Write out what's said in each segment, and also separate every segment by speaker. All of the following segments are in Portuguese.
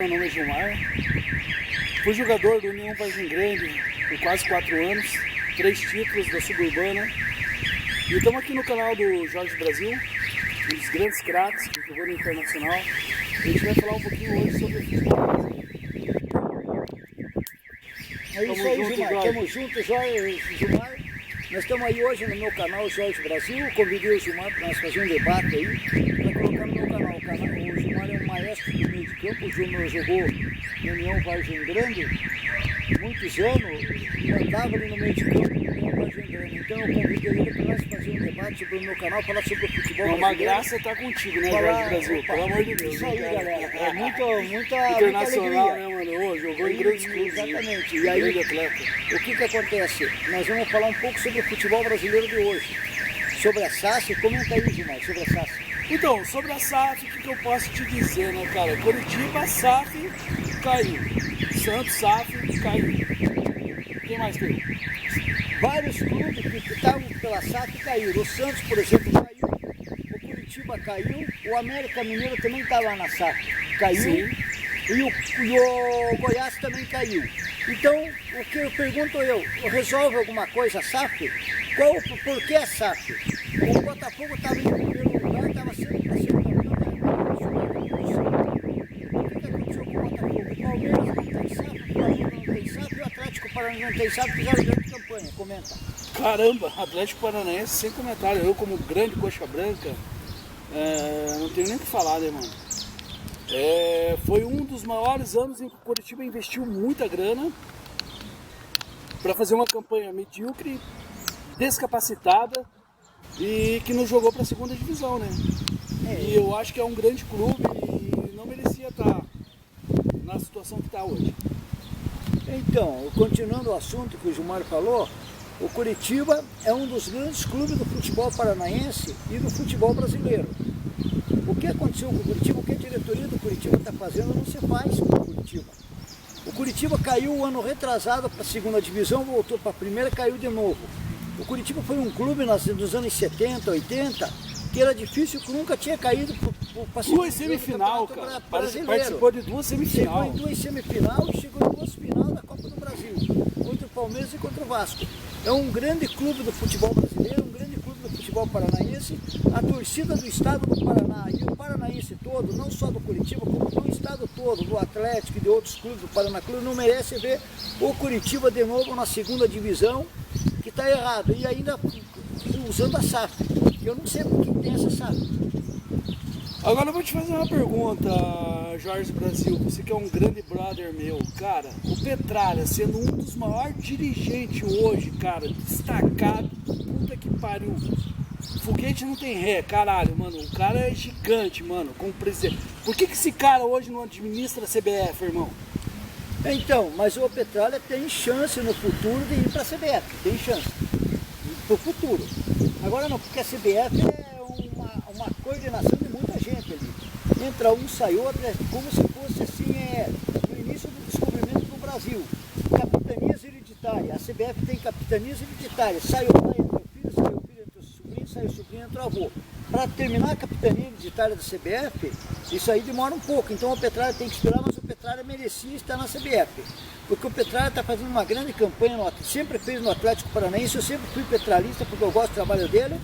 Speaker 1: Meu nome é Gilmar, fui jogador do União Vargem Grande por quase 4 anos, 3 títulos da Suburbana. E estamos aqui no canal do Jorge Brasil, um dos grandes craques que jogou no Internacional. A gente vai falar um pouquinho hoje sobre o futebol.
Speaker 2: É isso aí, Gilmar. Estamos juntos, Jorge, Gilmar. Nós estamos aí hoje no meu canal Jorge Brasil. Convidei o Gilmar para nós fazer um debate aí, para colocar no meu canal. O Gilmar é um maestro do meio de campo. O Gilmar jogou no União Vargem Grande muitos anos e andava ali no meio de campo do União Vargem Grande. Então eu convidei ele para nós fazer um debate sobre o meu canal, falar sobre o futebol brasileiro.
Speaker 1: Uma graça estar contigo, né, Jorge Brasil? Pelo amor de Deus.
Speaker 2: Isso aí, galera. É muita
Speaker 1: Internacional,
Speaker 2: alegria.
Speaker 1: né, mano? Ô, jogou em grandes clubes.
Speaker 2: Exatamente. E aí,
Speaker 1: grande atleta.
Speaker 2: o que acontece? Nós vamos falar um pouco sobre o futebol brasileiro de hoje. Sobre a SAF. Comenta aí, Gilmar, sobre a SAF.
Speaker 1: Então, sobre a SAF, o que eu posso te dizer, né, cara? Curitiba, SAF, caiu. Santos, SAF, caiu. Quem mais caiu?
Speaker 2: Vários clubes que estavam pela SAF caíram. O Santos, por exemplo, caiu. O Curitiba caiu. O América Mineiro também estava na SAF. Caiu.
Speaker 1: Sim.
Speaker 2: E o Goiás também caiu. Então, o que eu pergunto resolve alguma coisa a SAF? Por que a SAF? O Botafogo estava em primeiro lugar, estava sempre para ser campeão. O que aconteceu com o Botafogo? O Palmeiras não tem SAF, o Flamengo não tem SAF e o Atlético Paranaense não tem SAF, fizeram grande campanha. Comenta.
Speaker 1: Caramba, Atlético Paranaense sem comentário. Eu, como grande coxa branca, não tenho nem o que falar, né, mano? Foi um dos maiores anos em que o Curitiba investiu muita grana para fazer uma campanha medíocre, descapacitada e que nos jogou para a segunda divisão, né? E eu acho que é um grande clube e não merecia estar na situação que está hoje.
Speaker 2: Então, continuando o assunto que o Gilmar falou, o Curitiba é um dos grandes clubes do futebol paranaense e do futebol brasileiro. O que aconteceu com o Curitiba, o que a diretoria do Curitiba está fazendo, não se faz com o Curitiba. O Curitiba caiu o ano retrasado para a segunda divisão, voltou para a primeira e caiu de novo. O Curitiba foi um clube nos anos 70, 80, que era difícil, que nunca tinha caído para a segunda
Speaker 1: Duas semifinal, cara. Participou de duas
Speaker 2: Chegou
Speaker 1: semifinal.
Speaker 2: em duas semifinal e chegou em duas final da Copa do Brasil, contra o Palmeiras e contra o Vasco. É um grande clube do futebol brasileiro, um grande clube do futebol paranaense. A torcida do estado do Paraná e o paranaense todo, não só do Curitiba, como do estado todo, do Atlético e de outros clubes do Paraná Clube, não merece ver o Curitiba de novo na segunda divisão, que está errado. E ainda usando a SAF. Eu não sei por que tem essa SAF.
Speaker 1: Agora eu vou te fazer uma pergunta, Jorge Brasil, você que é um grande brother meu, cara, o Petralha sendo um dos maiores dirigentes hoje, cara, destacado, puta que pariu, foguete não tem ré, caralho, mano, o cara é gigante, mano, como presidente. Por que esse cara hoje não administra a CBF, irmão?
Speaker 2: Então, mas o Petralha tem chance no futuro de ir para a CBF, tem chance, para o futuro. Agora não, porque a CBF é uma coordenação de muita gente ali. Entra um, sai outro, é como se fosse assim, no início do descobrimento do Brasil. Capitanias hereditárias, a CBF tem capitanias hereditárias, sai o pai, entra o filho, sai o filho, entra o sobrinho, sai o sobrinho, entra o avô. Para terminar a capitania hereditária da CBF, isso aí demora um pouco, então o Petralha tem que esperar, mas o Petralha merecia estar na CBF. Porque o Petralha está fazendo uma grande campanha, sempre fez no Atlético Paranaense, eu sempre fui petralista porque eu gosto do trabalho dele.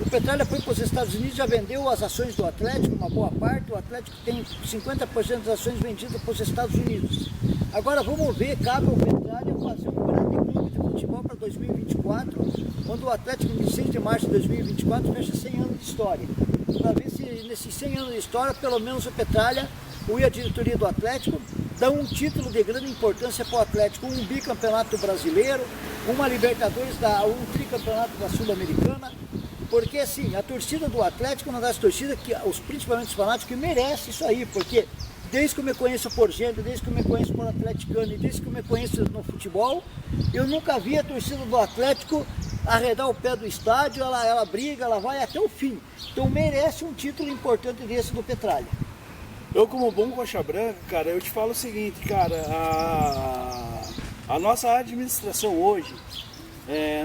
Speaker 2: O Petralha foi para os Estados Unidos, já vendeu as ações do Atlético, uma boa parte. O Atlético tem 50% das ações vendidas para os Estados Unidos. Agora vamos ver, cabe ao Petralha fazer um grande clube de futebol para 2024, quando o Atlético, em 16 de março de 2024, fecha 100 anos de história. Para ver se nesses 100 anos de história, pelo menos o Petralha e a diretoria do Atlético dão um título de grande importância para o Atlético, um bicampeonato brasileiro, uma Libertadores, um tricampeonato da Sul-Americana. Porque assim, a torcida do Atlético é uma das torcidas que, principalmente os fanáticos, que merece isso aí, porque desde que eu me conheço por gente, desde que eu me conheço por atleticano e desde que eu me conheço no futebol, eu nunca vi a torcida do Atlético arredar o pé do estádio, ela briga, ela vai até o fim. Então merece um título importante desse do Petralha.
Speaker 1: Eu, como bom coxa branca, cara, eu te falo o seguinte, cara, a nossa administração hoje,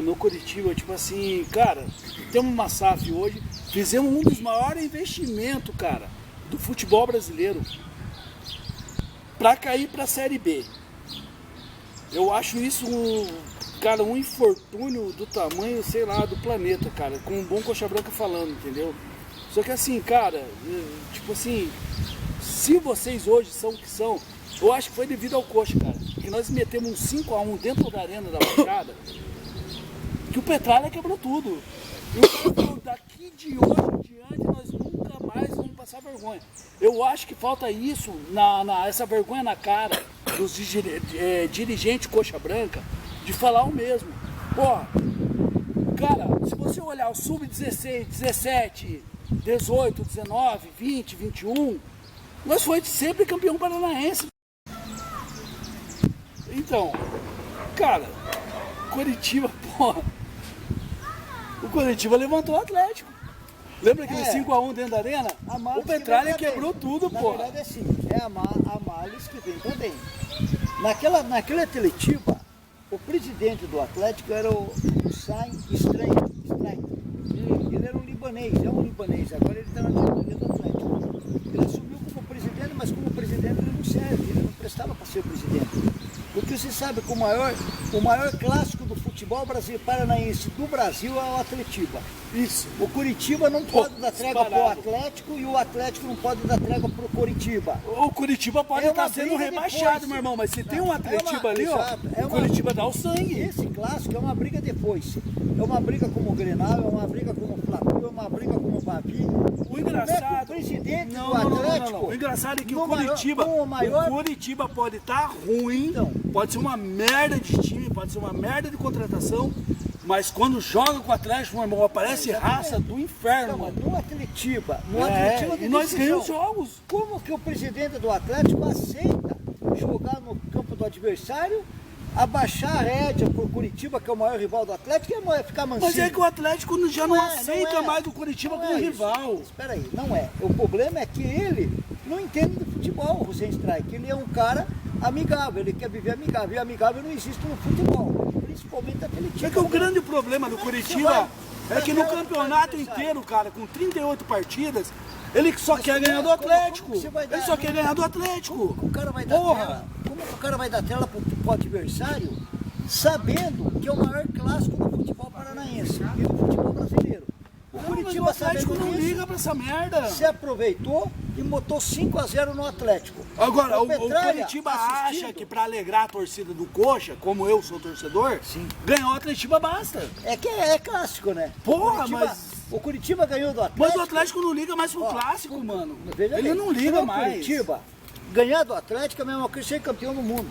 Speaker 1: no Curitiba, tipo assim, cara, temos uma SAF hoje, fizemos um dos maiores investimentos, cara, do futebol brasileiro. para cair para a Série B. Eu acho isso, cara, um infortúnio do tamanho, sei lá, do planeta, cara, com um bom coxa branca falando, entendeu? Só que assim, cara, tipo assim, se vocês hoje são o que são, eu acho que foi devido ao coxa, cara. Porque nós metemos um 5-1 dentro da arena da Baixada, que o Petralha quebrou tudo. E o cara falou, daqui de hoje em diante nós nunca mais vamos passar vergonha. Eu acho que falta isso, essa vergonha na cara dos dirigentes coxa branca, de falar o mesmo. Pô, cara, se você olhar o sub-16, 17, 18, 19, 20, 21, nós foi sempre campeão paranaense. Então, cara, Coritiba, porra, o Coritiba levantou o Atlético. Lembra aquele 5-1 dentro da arena? O Petralha quebrou tudo, pô.
Speaker 2: Na verdade é assim, é a Males que vem também. Naquela Atletiba, o presidente do Atlético era o Hussein Strein. Ele era um libanês, é um libanês, agora ele está na diretoria do Atlético. Ele assumiu como presidente, mas como presidente ele não serve, ele não prestava para ser presidente. Porque você sabe que o maior clássico do futebol paranaense do Brasil é o Atletiba.
Speaker 1: Isso.
Speaker 2: O Curitiba não pode dar trégua para o Atlético e o Atlético não pode dar trégua para o Curitiba.
Speaker 1: O Curitiba pode estar sendo rebaixado, meu irmão, mas se tem um Atletiba ali, ó, o Curitiba dá o sangue.
Speaker 2: Esse clássico é uma briga depois. É uma briga como o Grenal, é uma briga como o Fla-Flu, é uma briga como o Bavi.
Speaker 1: O engraçado...
Speaker 2: O presidente do Atlético...
Speaker 1: Não. O engraçado é que o Curitiba pode estar ruim, então, pode ser uma merda de time, pode ser uma merda de contratação, mas quando joga com o Atlético, meu irmão, aparece raça do inferno.
Speaker 2: Não, no Atletiba
Speaker 1: e nós ganhamos jogos.
Speaker 2: Como que o presidente do Atlético aceita jogar no campo do adversário, abaixar a rédea por Curitiba, que é o maior rival do Atlético, e é ficar mansinho?
Speaker 1: Mas é que o Atlético já não aceita mais o Curitiba como rival.
Speaker 2: Espera aí, não é. O problema é que ele não entende de futebol, o Hussein Strike. Ele é um cara amigável, ele quer viver amigável. E amigável não existe no futebol, principalmente aquele time.
Speaker 1: É que o grande problema do Curitiba é que no campeonato inteiro, cara, com 38 partidas, ele só quer ganhar do Atlético. Ele só quer ganhar do Atlético.
Speaker 2: O cara vai dar tela, como que o cara vai dar tela pro adversário, sabendo que é o maior clássico do futebol paranaense e do futebol brasileiro? O Curitiba,
Speaker 1: o Atlético não liga pra essa merda.
Speaker 2: Se aproveitou e botou 5-0 no Atlético.
Speaker 1: Agora, o Curitiba acha que pra alegrar a torcida do Coxa, como eu sou torcedor, ganhar o Atletiba basta.
Speaker 2: É que é clássico, né?
Speaker 1: Porra, mas...
Speaker 2: O Curitiba ganhou do Atlético.
Speaker 1: Mas o Atlético não liga mais pro clássico, mano. Ele não liga
Speaker 2: se
Speaker 1: mais.
Speaker 2: O Curitiba ganhar do Atlético é a mesma coisa que ser campeão do mundo.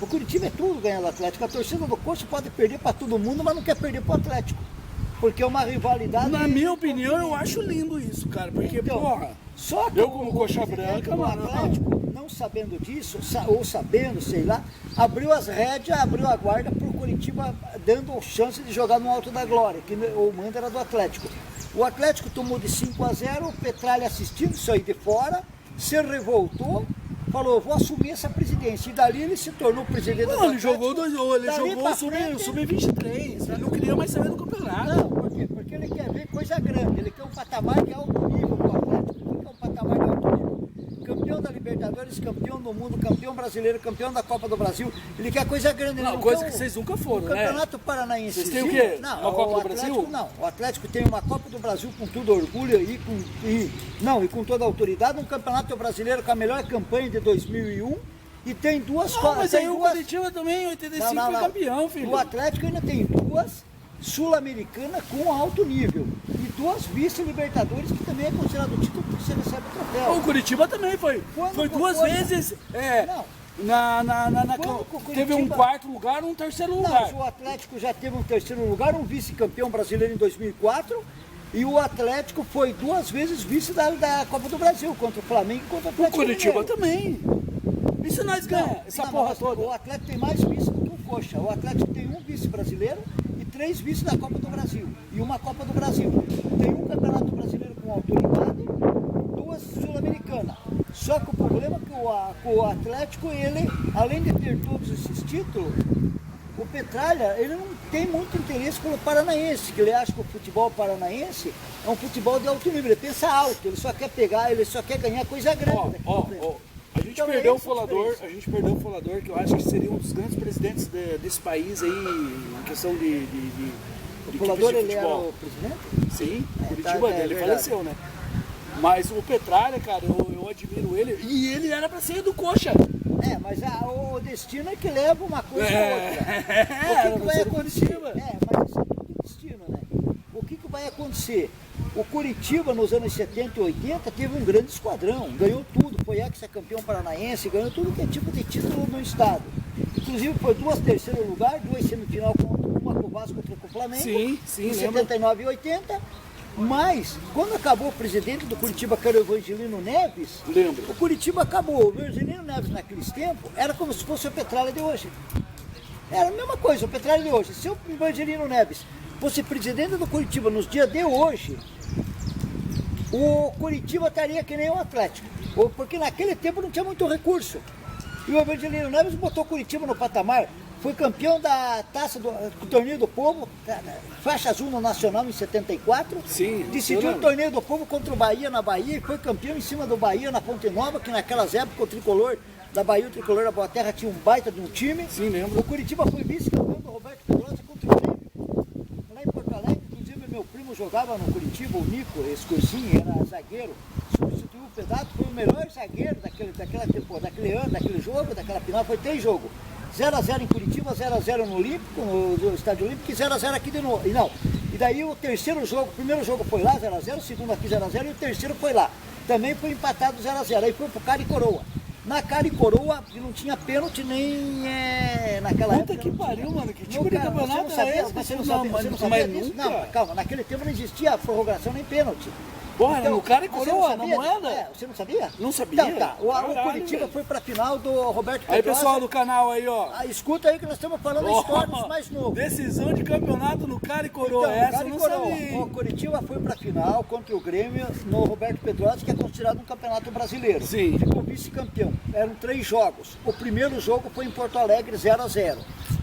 Speaker 2: O Curitiba é tudo ganhar do Atlético. A torcida do Coxa pode perder para todo mundo, mas não quer perder pro Atlético. Porque é uma rivalidade...
Speaker 1: Na minha opinião, eu acho lindo isso, cara. Porque,
Speaker 2: então,
Speaker 1: porra,
Speaker 2: só que
Speaker 1: eu como coxa branca,
Speaker 2: o Atlético, não sabendo disso, ou sabendo, sei lá, abriu as rédeas, abriu a guarda pro Curitiba, dando chance de jogar no Alto da Glória, que o mando era do Atlético. O Atlético tomou de 5-0, o Petralha assistindo isso aí de fora, se revoltou, falou, vou assumir essa presidência. E dali ele se tornou presidente do Atlético.
Speaker 1: Ele jogou o Sub-23, ele não queria mais saber do campeonato.
Speaker 2: Não, por quê? Porque ele quer ver coisa grande, ele quer um patamar de alto nível do Atlético. O que é um patamar de alto nível? Campeão da Libertadores, campeão do mundo, campeão brasileiro, campeão da Copa do Brasil. Ele quer coisa grande.
Speaker 1: Não, coisa que vocês nunca foram, né?
Speaker 2: Campeonato Paranaense.
Speaker 1: Vocês têm o quê?
Speaker 2: Não,
Speaker 1: uma Copa do
Speaker 2: Atlético,
Speaker 1: Brasil?
Speaker 2: Não, o Atlético tem uma Copa do Brasil com todo orgulho e com toda a autoridade, um Campeonato Brasileiro com a melhor campanha de 2001 e tem duas Copas.
Speaker 1: Mas aí o Curitiba também em 85 foi campeão, filho.
Speaker 2: O Atlético ainda tem duas Sul-Americana com alto nível e duas vice-libertadores que também é considerado o título que você recebe o troféu.
Speaker 1: O Curitiba também foi duas vezes. Teve um quarto lugar, um terceiro lugar.
Speaker 2: O Atlético já teve um terceiro lugar, um vice-campeão brasileiro em 2004 e o Atlético foi duas vezes vice da Copa do Brasil contra o Flamengo e contra o Atlético.
Speaker 1: O Curitiba também. E se nós ganhamos essa porra toda?
Speaker 2: O Atlético tem mais vice do que o Coxa. O Atlético tem um vice brasileiro e 3 vices da Copa do Brasil e uma Copa do Brasil. Tem um Campeonato Brasileiro com autoridade, 2 Sul-Americanas. Só que o problema é que o Atlético, ele, além de ter todos esses títulos, o Petralha, ele não tem muito interesse pelo paranaense, que ele acha que o futebol paranaense é um futebol de alto nível, ele pensa alto, ele só quer pegar, ele só quer ganhar coisa grande.
Speaker 1: A gente gente perdeu o Folador, que eu acho que seria um dos grandes presidentes desse país aí, em questão de
Speaker 2: O Folador,
Speaker 1: de
Speaker 2: ele era
Speaker 1: futebol.
Speaker 2: o presidente?
Speaker 1: Sim, Curitiba, ele faleceu, né? Mas o Petralha, cara, eu admiro ele. E ele era pra ser do Coxa.
Speaker 2: Mas o destino é que leva uma coisa a outra. O que vai acontecer? Mas isso é tudo destino, né? O que vai acontecer? O Curitiba, nos anos 70 e 80, teve um grande esquadrão, ganhou tudo, foi ex-campeão paranaense, ganhou tudo que é tipo de título no estado. Inclusive foi 2 terceiro lugar, 2 semifinal, uma com o Vasco, outra com o Flamengo,
Speaker 1: sim,
Speaker 2: em 79 e 80. Mas, quando acabou o presidente do Curitiba, que era o Evangelino Neves,
Speaker 1: lembro.
Speaker 2: O Curitiba acabou. O Evangelino Neves, naqueles tempos, era como se fosse o Petralha de hoje. Era a mesma coisa, o Petralha de hoje. Se o Evangelino Neves fosse presidente do Curitiba nos dias de hoje, o Curitiba estaria que nem o Atlético. Porque naquele tempo não tinha muito recurso. E o Evangelino Neves botou o Curitiba no patamar. Foi campeão da taça do Torneio do Povo, faixa azul no Nacional em 74.
Speaker 1: Sim,
Speaker 2: decidiu o Torneio do Povo contra o Bahia na Bahia e foi campeão em cima do Bahia na Ponte Nova, que naquelas épocas o tricolor da Bahia, o tricolor da Boa Terra tinha um baita de um time.
Speaker 1: Sim, lembro.
Speaker 2: O Curitiba foi vice-campeão do Roberto Pedrosa contra o Grêmio. Lá em Porto Alegre, inclusive meu primo jogava no Curitiba, o Nico, esse cursinho, era zagueiro. Substituiu o Pedato, foi o melhor zagueiro daquela temporada, daquele ano, daquele jogo, daquela final, foi 3 jogos. 0x0 em Curitiba, 0x0 no Olímpico, no Estádio Olímpico, e 0x0 aqui de novo. E daí o terceiro jogo, o primeiro jogo foi lá, 0x0, o segundo aqui 0x0 e o terceiro foi lá. Também foi empatado 0x0, aí foi pro Cara e Coroa. Na Cara e Coroa, que não tinha pênalti nem naquela época.
Speaker 1: Puta que pariu, mano, que tipo
Speaker 2: Não,
Speaker 1: de
Speaker 2: cara,
Speaker 1: campeonato é esse?
Speaker 2: Você não sabia disso? Não, calma, naquele tempo não existia prorrogação nem pênalti.
Speaker 1: Porra, então, no Cara e Coroa, na moeda?
Speaker 2: Você não sabia?
Speaker 1: Não sabia?
Speaker 2: Então tá, o Curitiba foi pra final do Roberto Pedrosa.
Speaker 1: Aí pessoal do canal aí, ó.
Speaker 2: Escuta aí que nós estamos falando histórias mais novos.
Speaker 1: Decisão de campeonato no Cara e Coroa,
Speaker 2: Então,
Speaker 1: essa eu não sabia.
Speaker 2: O Curitiba foi pra final contra o Grêmio no Roberto Pedrosa, que é considerado um campeonato brasileiro.
Speaker 1: Sim.
Speaker 2: Ficou vice-campeão. Eram 3 jogos. O primeiro jogo foi em Porto Alegre, 0x0.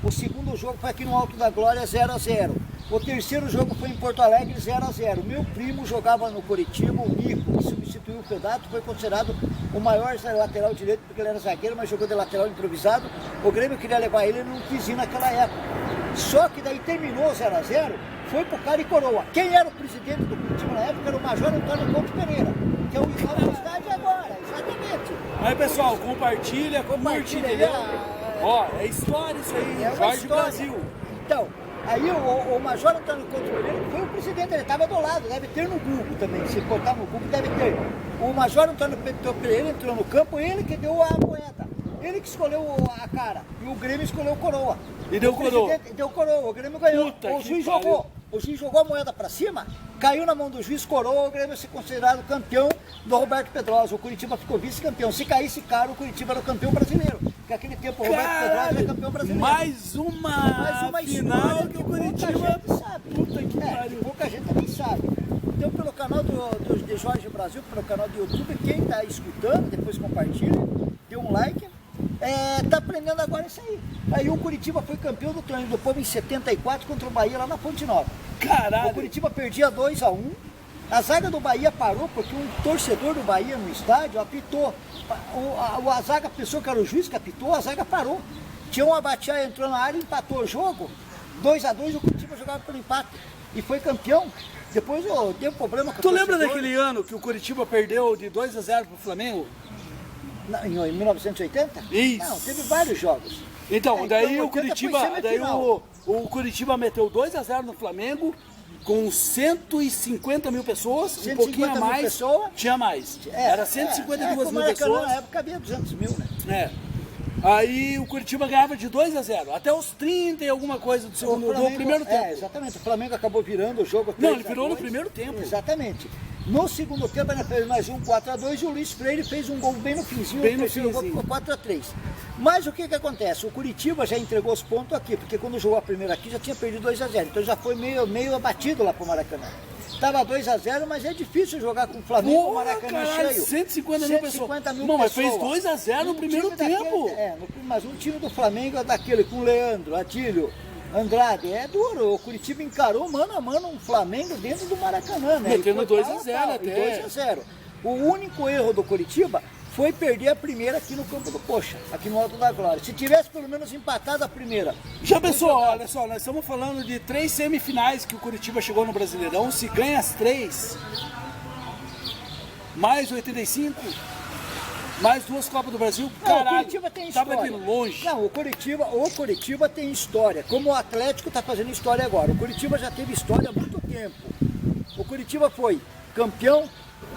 Speaker 2: O segundo jogo foi aqui no Alto da Glória, 0x0. O terceiro jogo foi em Porto Alegre, 0x0. Meu primo jogava no Curitiba, o Nico, que substituiu o Pedato, foi considerado o maior lateral direito, porque ele era zagueiro, mas jogou de lateral improvisado. O Grêmio queria levar ele, ele não quis ir naquela época. Só que daí terminou 0x0, foi pro Cara e Coroa. Quem era o presidente do Curitiba na época era o Major Antônio Couto Pereira, que é o rival da cidade agora, exatamente.
Speaker 1: Aí pessoal, compartilha, entendeu? Ó, é história isso aí, Jorge Brasil.
Speaker 2: Então, aí o Major Antônio Couto Pereira foi o presidente, ele estava do lado, deve ter no Google também, se botar no Google deve ter. O Major Antônio Pereira entrou no campo, ele que deu a moeda, ele que escolheu a cara, e o Grêmio escolheu o Coroa.
Speaker 1: E deu Coroa.
Speaker 2: Deu Coroa, o Grêmio ganhou.
Speaker 1: Puta
Speaker 2: O juiz jogou. O juiz jogou a moeda para cima, caiu na mão do juiz, Coroa, o Grêmio se considerado campeão do Roberto Pedrosa. O Curitiba ficou vice-campeão. Se caísse caro, o Curitiba era o campeão brasileiro. Porque naquele tempo o Roberto Pedrosa era campeão brasileiro.
Speaker 1: Mais uma final que o Curitiba...
Speaker 2: Puta que pariu. Pouca gente também sabe. Então, pelo canal de Jorge Brasil, pelo canal do YouTube, quem está escutando, depois compartilha, dê um like. Tá aprendendo agora isso aí. Aí o Curitiba foi campeão do Torneio do Povo em 74 contra o Bahia lá na Ponte Nova.
Speaker 1: Caralho!
Speaker 2: O Curitiba perdia 2x1. A zaga do Bahia parou porque um torcedor do Bahia no estádio apitou. A zaga pensou que era o juiz que apitou, a zaga parou. Tinha um Abatiá, entrou na área, empatou o jogo. 2x2, o Curitiba jogava pelo empate. E foi campeão. Depois teve problema com o torcedor.
Speaker 1: Tu lembra daquele ano que o Curitiba perdeu de 2x0 pro Flamengo?
Speaker 2: Em 1980?
Speaker 1: Isso.
Speaker 2: Não, teve vários jogos.
Speaker 1: Então, daí o Curitiba, o Curitiba meteu 2x0 no Flamengo com 150 mil pessoas, um pouquinho a mais.
Speaker 2: Pessoas.
Speaker 1: Tinha mais. Era 152 mil pessoas.
Speaker 2: Na época havia 200 mil, né?
Speaker 1: Aí o Curitiba ganhava de 2x0, até os 30 e alguma coisa do primeiro tempo.
Speaker 2: Exatamente, o Flamengo acabou virando o jogo.
Speaker 1: Não, ele virou no primeiro tempo.
Speaker 2: Exatamente. No segundo tempo ele fez mais um 4x2 e o Luiz Freire fez um gol bem no finzinho, o terceiro gol ficou 4x3. Mas o que acontece? O Curitiba já entregou os pontos aqui, porque quando jogou a primeira aqui já tinha perdido 2x0, então já foi meio abatido lá pro Maracanã. Tava 2x0, mas é difícil jogar com o Flamengo, o Maracanã cheio.
Speaker 1: 150 mil pessoas. Não, mas fez 2x0 no primeiro tempo.
Speaker 2: Mas um time do Flamengo é daquele com Leandro, Atílio, Andrade, é duro. O Curitiba encarou mano a mano um Flamengo dentro do Maracanã, né?
Speaker 1: Metendo 2x0 até.
Speaker 2: 2x0. O único erro do Curitiba foi perder a primeira aqui no Campo do Coxa, aqui no Alto da Glória. Se tivesse pelo menos empatado a primeira.
Speaker 1: Já pensou, olha só, nós estamos falando de 3 semifinais que o Curitiba chegou no Brasileirão. Se ganha as 3, mais 85, mais 2 Copas do Brasil, caralho,
Speaker 2: o Curitiba tem história.
Speaker 1: tava de longe.
Speaker 2: Não, o Curitiba tem história, como o Atlético está fazendo história agora. O Curitiba já teve história há muito tempo. O Curitiba foi campeão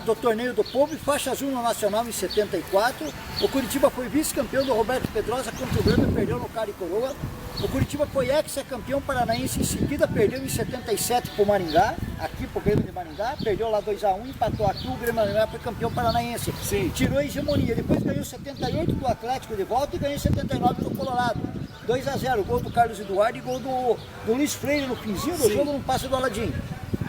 Speaker 2: do Torneio do Povo e faixa azul no Nacional em 74. O Curitiba foi vice-campeão do Roberto Pedrosa contra o Grêmio e perdeu no cara e coroa. O Curitiba foi ex-campeão paranaense em seguida, perdeu em 77 para o Maringá, aqui para o Grêmio de Maringá, perdeu lá 2-1, empatou aqui, o Grêmio de Maringá foi campeão paranaense.
Speaker 1: Sim.
Speaker 2: Tirou a hegemonia, depois ganhou 78 do Atlético de volta e ganhou 79 do Colorado. 2-0, gol do Carlos Eduardo e gol do Luiz Freire no finzinho do jogo, no passe do Aladim.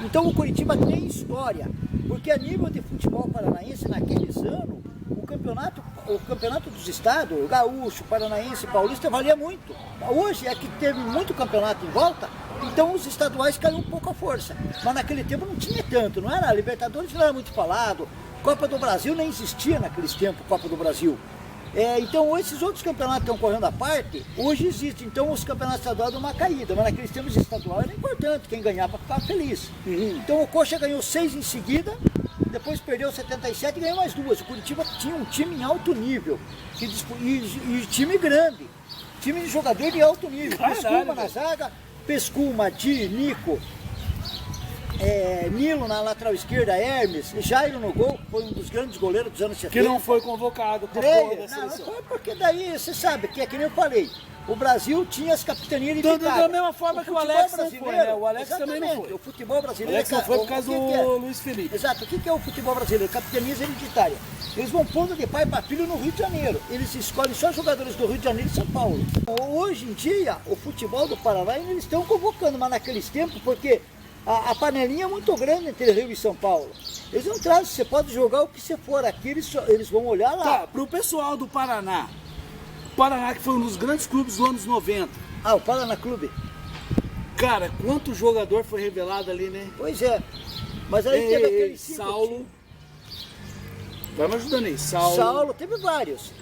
Speaker 2: Então o Curitiba tem história, porque a nível de futebol paranaense, naqueles anos, o campeonato dos estados, o gaúcho, paranaense, paulista, valia muito. Hoje é que teve muito campeonato em volta, então os estaduais caiu um pouco a força. Mas naquele tempo não tinha tanto, não era? A Libertadores não era muito falado, Copa do Brasil nem existia naqueles tempos, Copa do Brasil. Então esses outros campeonatos que estão correndo à parte, hoje existem. Então os campeonatos estaduais dão uma caída, mas naqueles tempos estaduais era importante, quem ganhava ficava feliz. Então o Coxa ganhou 6 em seguida, depois perdeu 77 e ganhou mais 2. O Curitiba tinha um time em alto nível, e time grande, time de jogador de alto nível. Pescuma na zaga, Pescuma, Di, Nico, Nilo na lateral esquerda, Hermes, Jairo no gol, foi um dos grandes goleiros dos anos 70.
Speaker 1: Que não foi convocado para
Speaker 2: não foi porque daí, você sabe, que é que nem eu falei, o Brasil tinha as capitanias limitadas.
Speaker 1: Da mesma forma que o Alex não foi, né? O Alex também não foi.
Speaker 2: O futebol brasileiro...
Speaker 1: O Alex não foi por causa do Luiz Felipe.
Speaker 2: Exato. O que é o futebol brasileiro? Capitanias hereditárias. Eles vão pondo de pai para filho no Rio de Janeiro. Eles escolhem só jogadores do Rio de Janeiro e São Paulo. Hoje em dia, o futebol do Paraná, eles estão convocando, mas naqueles tempos, porque a panelinha é muito grande entre Rio e São Paulo. Eles não trazem, você pode jogar o que você for aqui, eles vão olhar lá.
Speaker 1: Tá, pro pessoal do Paraná. O Paraná que foi um dos grandes clubes dos anos 90.
Speaker 2: Ah, o Paraná Clube.
Speaker 1: Cara, quanto jogador foi revelado ali, né?
Speaker 2: Pois é. Mas aí teve aquele
Speaker 1: Saulo. Vai me ajudando aí.
Speaker 2: Saulo, teve vários.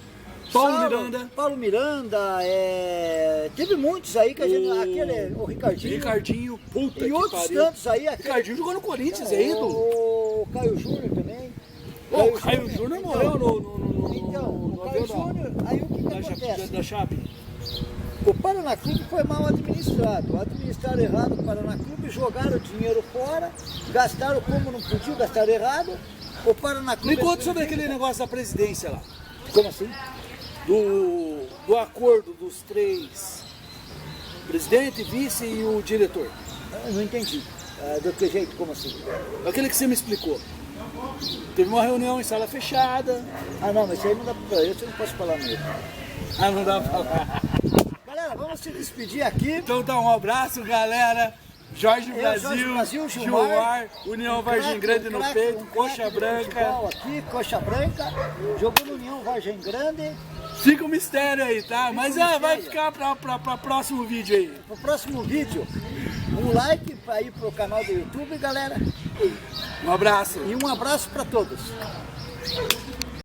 Speaker 1: Paulo Miranda.
Speaker 2: Teve muitos aí que a gente. O
Speaker 1: Ricardinho, puta
Speaker 2: e
Speaker 1: que
Speaker 2: outros
Speaker 1: pariu.
Speaker 2: tantos aí.
Speaker 1: Ricardinho jogou no Corinthians, é ídolo.
Speaker 2: O Caio Júnior também.
Speaker 1: O Caio Júnior morreu no
Speaker 2: Então, o Caio Júnior, aí o que acontece?
Speaker 1: Da Chape.
Speaker 2: O Paraná Clube foi mal administrado. Administraram errado o Paraná Clube, jogaram o dinheiro fora, gastaram como não podiam, gastaram errado. O Paraná Clube.
Speaker 1: Me conta sobre aquele negócio da presidência lá.
Speaker 2: Como assim?
Speaker 1: Do acordo dos 3, presidente, vice e o diretor.
Speaker 2: Eu não entendi. Do que jeito? Como assim?
Speaker 1: Aquele que você me explicou. Teve uma reunião em sala fechada.
Speaker 2: Ah não, mas isso aí não dá pra eu não posso falar mesmo.
Speaker 1: Ah, não dá pra falar.
Speaker 2: Galera, vamos se despedir aqui.
Speaker 1: Então dá um abraço, galera. Jorge Brasil, Gilmar, União Vargem Grande no peito, Coxa Branca.
Speaker 2: Aqui, Coxa Branca, jogou no União Vargem Grande.
Speaker 1: Fica um mistério aí, tá? Mas vai ficar para próximo vídeo aí.
Speaker 2: Pro próximo vídeo, um like para ir pro canal do YouTube, galera.
Speaker 1: Um abraço.
Speaker 2: E um abraço para todos.